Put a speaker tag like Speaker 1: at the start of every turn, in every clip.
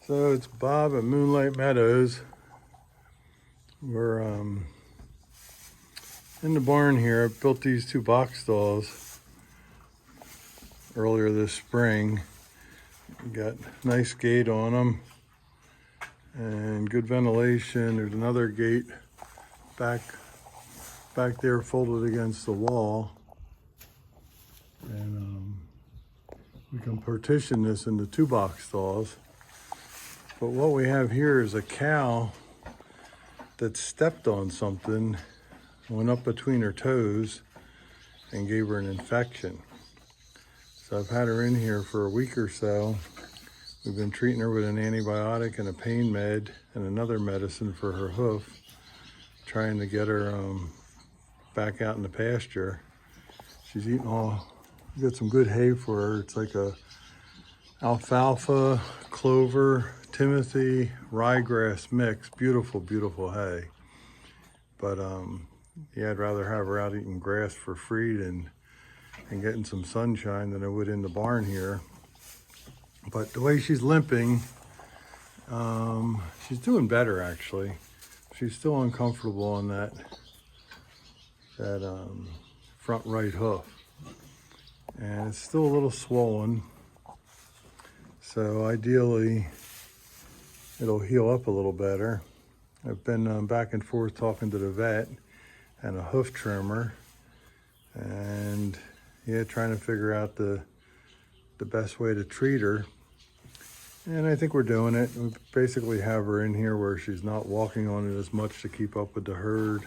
Speaker 1: So it's Bob at Moonlight Meadows. We're in the barn here. I built these two box stalls earlier this spring. Got nice gate on them and good ventilation. There's another gate back there folded against the wall. And we can partition this into two box stalls. But what we have here is a cow that stepped on something, went up between her toes, and gave her an infection. So I've had her in here for a week or so. We've been treating her with an antibiotic and a pain med and another medicine for her hoof, trying to get her back out in the pasture. She's eating we got some good hay for her. It's like a alfalfa, clover, timothy, ryegrass mix. Beautiful, beautiful hay. But yeah, I'd rather have her out eating grass for free and getting some sunshine than I would in the barn here. But the way she's limping, she's doing better actually. She's still uncomfortable on that front right hoof. And it's still a little swollen. So ideally, it'll heal up a little better. I've been back and forth talking to the vet and a hoof trimmer, and yeah, trying to figure out the best way to treat her. And I think we're doing it. We basically have her in here where she's not walking on it as much to keep up with the herd.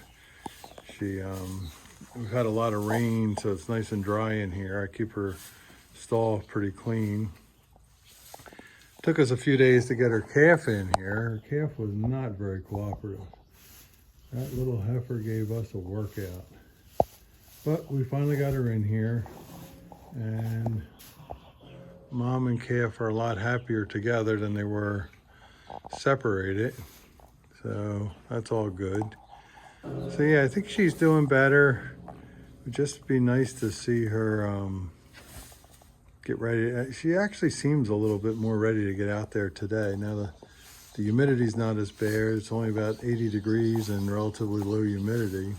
Speaker 1: We've had a lot of rain, so it's nice and dry in here. I keep her stall pretty clean. Took us a few days to get her calf in here. Her calf was not very cooperative. That little heifer gave us a workout. But we finally got her in here, and mom and calf are a lot happier together than they were separated. So that's all good. So yeah, I think she's doing better. It would just be nice to see her get ready. She actually seems a little bit more ready to get out there today. Now the humidity's not as bad. It's only about 80 degrees and relatively low humidity.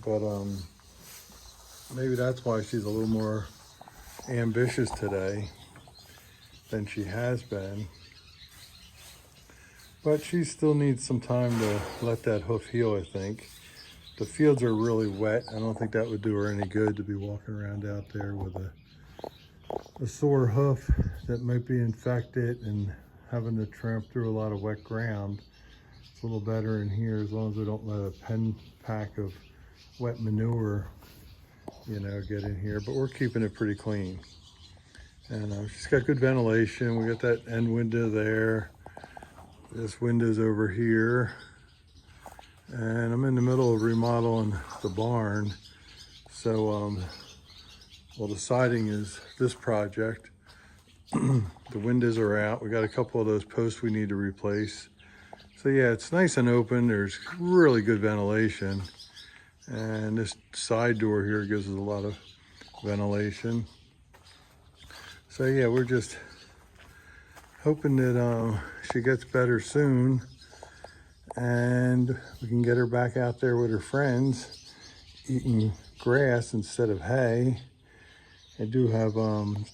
Speaker 1: But maybe that's why she's a little more ambitious today than she has been. But she still needs some time to let that hoof heal, I think. The fields are really wet. I don't think that would do her any good to be walking around out there with a sore hoof that might be infected and having to tramp through a lot of wet ground. It's a little better in here as long as we don't let a pen pack of wet manure, get in here. But we're keeping it pretty clean. And she's got good ventilation. We got that end window there. This window's over here. And I'm in the middle of remodeling the barn. So, well, the siding is this project. The windows are out. We got a couple of those posts we need to replace. So yeah, it's nice and open. There's really good ventilation. And this side door here gives us a lot of ventilation. So yeah, we're just hoping that she gets better soon and we can get her back out there with her friends eating grass instead of hay. I do have,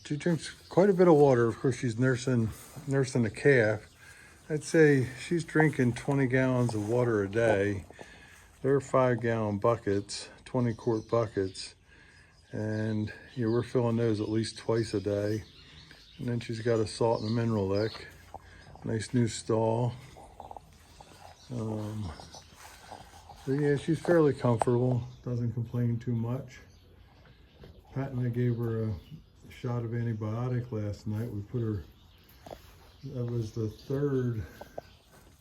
Speaker 1: she drinks quite a bit of water. Of course, she's nursing a calf. I'd say she's drinking 20 gallons of water a day. They're 5-gallon buckets, 20-quart buckets. And yeah, we're filling those at least twice a day. And then she's got a salt and a mineral lick. Nice new stall. So yeah, she's fairly comfortable. Doesn't complain too much. Pat and I gave her a shot of antibiotic last night. We put her, that was the third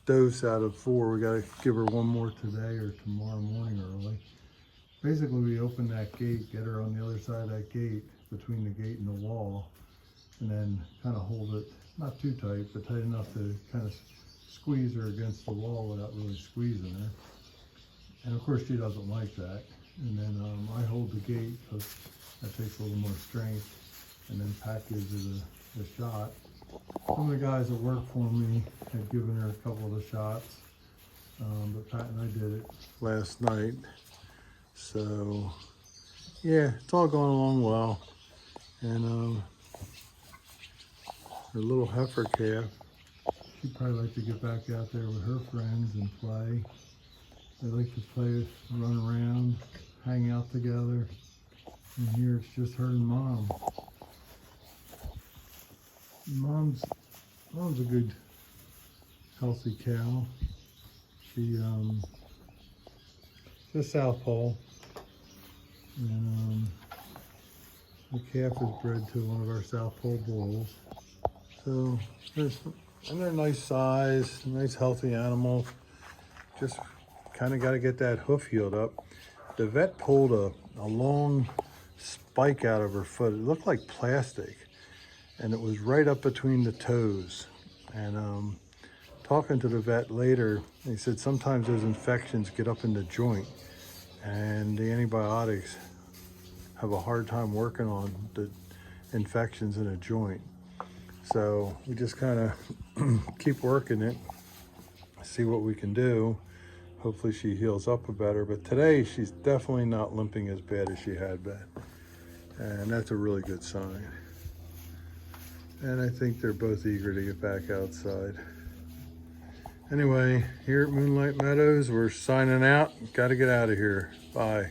Speaker 1: dose out of 4. We gotta give her one more today or tomorrow morning early. Basically, we open that gate, get her on the other side of that gate, between the gate and the wall, and then kind of hold it, not too tight, but tight enough to kind of squeeze her against the wall without really squeezing her. And of course, she doesn't like that. And then I hold the gate because that takes a little more strength. And then Pat gives her the shot. Some of the guys that work for me had given her a couple of the shots, but Pat and I did it last night. So yeah, it's all going along well. And her little heifer calf, she'd probably like to get back out there with her friends and play. They like to play, run around, hang out together. And here it's just her and Mom. Mom's a good, healthy cow. She's a southpaw, and the calf is bred to one of our southpaw bulls. So they're a nice size, nice healthy animal. Just kind of got to get that hoof healed up. The vet pulled a long spike out of her foot. It looked like plastic, and it was right up between the toes. And talking to the vet later, he said sometimes those infections get up in the joint, and the antibiotics have a hard time working on the infections in a joint. So we just kind of keep working it, see what we can do. Hopefully she heals up a better, but today she's definitely not limping as bad as she had been. And that's a really good sign. And I think they're both eager to get back outside. Anyway, here at Moonlight Meadows, we're signing out. Got to get out of here. Bye.